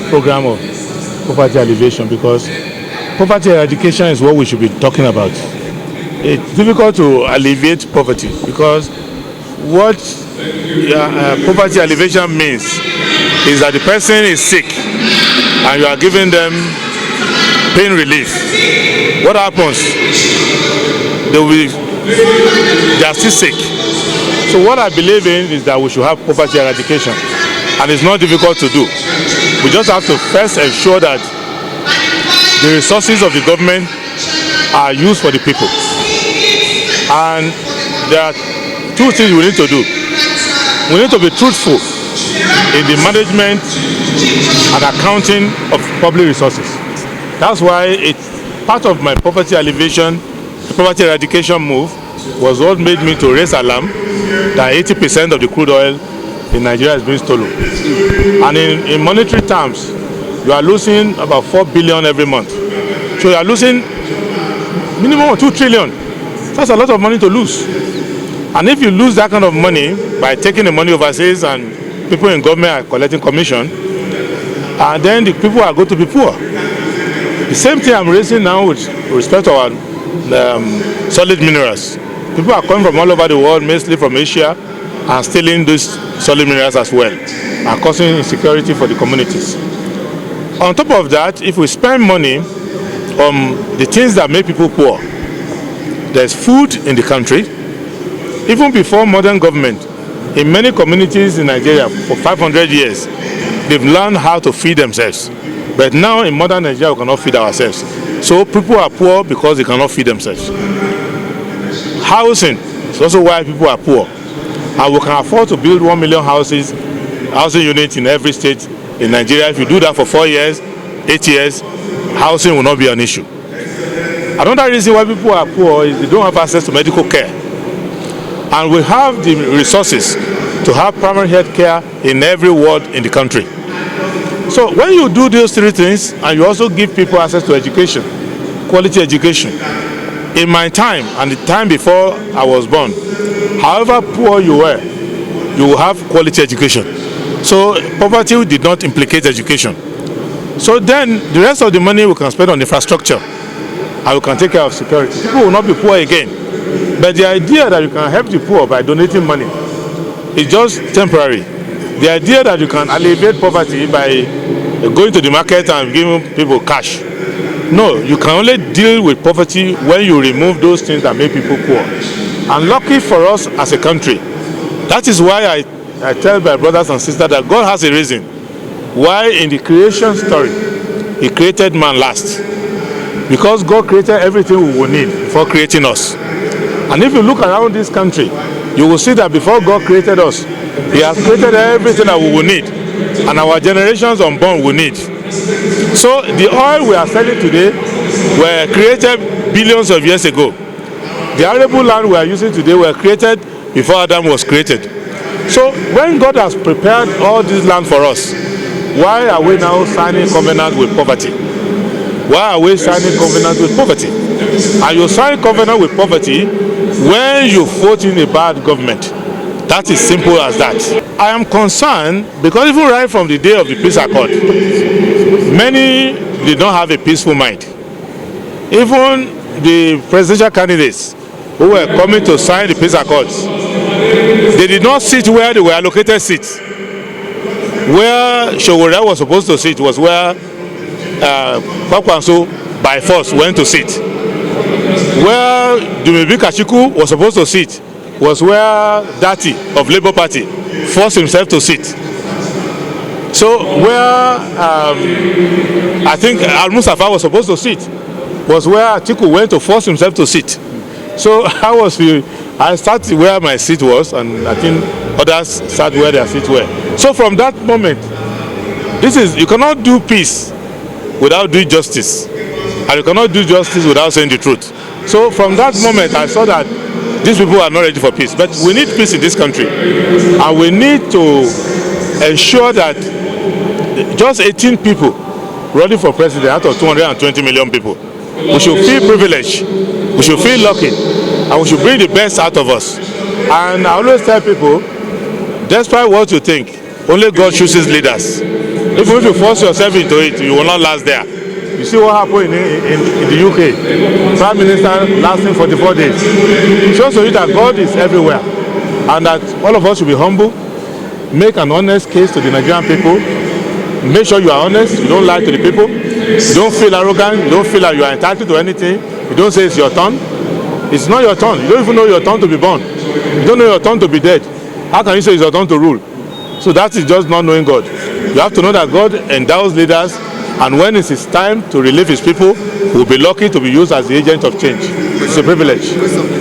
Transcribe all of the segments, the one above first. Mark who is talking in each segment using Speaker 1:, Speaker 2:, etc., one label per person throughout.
Speaker 1: program of poverty alleviation, because poverty eradication is what we should be talking about. It's difficult to alleviate poverty because what poverty alleviation means is that the person is sick and you are giving them pain relief. What happens? They are still sick. So what I believe in is that we should have poverty eradication, and it's not difficult to do. We just have to first ensure that the resources of the government are used for the people. And there are two things we need to do. We need to be truthful in the management and accounting of public resources. That's why it's part of my poverty alleviation, poverty eradication move was what made me to raise alarm that 80% of the crude oil in Nigeria is being stolen. And in monetary terms, you are losing about 4 billion every month. So you are losing minimum of 2 trillion. That's a lot of money to lose. And if you lose that kind of money by taking the money overseas and people in government are collecting commission, and then the people are going to be poor. The same thing I'm raising now with respect to our solid minerals. People are coming from all over the world, mostly from Asia, and stealing these solid minerals as well, and causing insecurity for the communities. On top of that, if we spend money on the things that make people poor, there's food in the country. Even before modern government, in many communities in Nigeria for 500 years, they've learned how to feed themselves. But now in modern Nigeria, we cannot feed ourselves. So people are poor because they cannot feed themselves. Housing is also why people are poor. And we can afford to build 1 million housing units in every state in Nigeria. If you do that for 4 years, 8 years, housing will not be an issue. Another reason why people are poor is they don't have access to medical care. And we have the resources to have primary health care in every ward in the country. So when you do those three things and you also give people access to education, quality education, in my time and the time before I was born, however poor you were, you will have quality education. So poverty did not implicate education. So then the rest of the money we can spend on infrastructure and we can take care of security. People will not be poor again. But the idea that you can help the poor by donating money is just temporary. The idea that you can alleviate poverty by going to the market and giving people cash. No, you can only deal with poverty when you remove those things that make people poor. And lucky for us as a country, that is why I tell my brothers and sisters that God has a reason why in the creation story, He created man last. Because God created everything we will need before creating us. And if you look around this country, you will see that before God created us, He has created everything that we will need, and our generations unborn will need. So the oil we are selling today were created billions of years ago. The arable land we are using today were created before Adam was created. So when God has prepared all this land for us, why are we now signing covenant with poverty? Why are we signing covenant with poverty? And you sign covenant with poverty when you vote in a bad government. That is simple as that. I am concerned because even right from the day of the peace accord, many did not have a peaceful mind. Even the presidential candidates who were coming to sign the peace accords, they did not sit where they were allocated seats. Where Shogora was supposed to sit was where Kwakwanso by force went to sit. Where Dumebi Kachiku was supposed to sit was where Dati of Labour Party forced himself to sit. So where I think Al-Mustafa was supposed to sit was where Atiku went to force himself to sit. So I started where my seat was, and I think others sat where their seats were. So from that moment, you cannot do peace without doing justice, and you cannot do justice without saying the truth. So from that moment, I saw that these people are not ready for peace. But we need peace in this country, and we need to ensure that just 18 people running for president out of 220 million people, we should feel privileged, we should feel lucky, and we should bring the best out of us. And I always tell people, despite what you think, only God chooses leaders. Even if you force yourself into it, you will not last there. You see what happened in the UK. Prime Minister lasting 44 days. It shows you that God is everywhere, and that all of us should be humble, make an honest case to the Nigerian people, make sure you are honest, you don't lie to the people, you don't feel arrogant, you don't feel like you are entitled to anything, you don't say it's your turn. It's not your turn. You don't even know your turn to be born. You don't know your turn to be dead. How can you say it's your turn to rule? So that is just not knowing God. You have to know that God endows leaders, and when it's his time to relieve his people, we'll be lucky to be used as the agent of change. It's a privilege.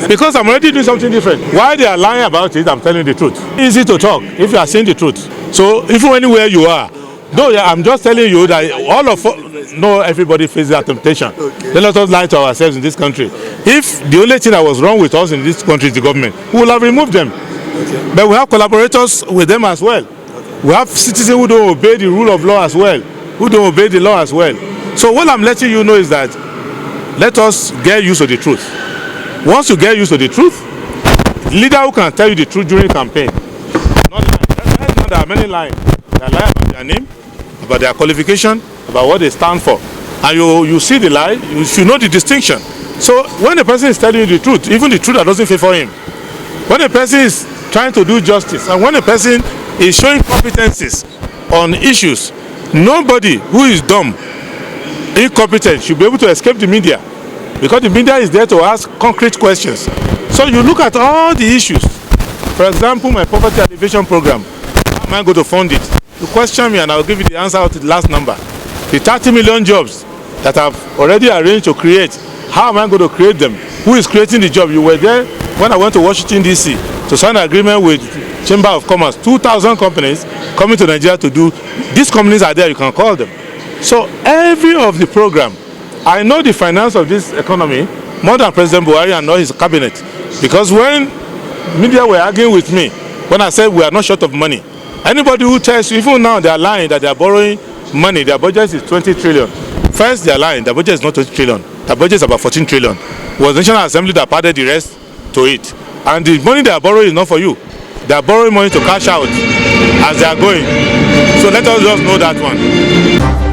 Speaker 1: Because I'm already doing something different. Why they are lying about it, I'm telling the truth. Easy to talk if you are saying the truth. So even anywhere you are, though I'm just telling you that all of us, no, everybody faces that temptation. Okay. Let us lie to ourselves in this country. If the only thing that was wrong with us in this country is the government, we will have removed them. Okay. But we have collaborators with them as well. Okay. We have citizens who don't obey the rule of law as well, who don't obey the law as well. So what I'm letting you know is that let us get used to the truth. Once you get used to the truth, the leader who can tell you the truth during campaign, not lying. That's not there are many lying. They are lying about their name, about their qualification, about what they stand for. And you see the lie, you should know the distinction. So when a person is telling you the truth, even the truth that doesn't favor him, when a person is trying to do justice, and when a person is showing competencies on issues, nobody who is dumb, incompetent should be able to escape the media, because the media is there to ask concrete questions. So you look at all the issues. For example, my poverty alleviation program, how am I going to fund it? You question me and I'll give you the answer to the last number. The 30 million jobs that I've already arranged to create, how am I going to create them? Who is creating the job? You were there when I went to Washington, D.C. to sign an agreement with Chamber of Commerce. 2,000 companies coming to Nigeria to do. These companies are there, you can call them. So every of the program, I know the finance of this economy more than President Buhari and all his cabinet. Because when media were arguing with me, when I said we are not short of money, anybody who tells you, even now they are lying that they are borrowing money, their budget is 20 trillion. First, they are lying, their budget is not 20 trillion. Their budget is about 14 trillion. It was the National Assembly that padded the rest to it. And the money they are borrowing is not for you. They are borrowing money to cash out as they are going. So let us just know that one.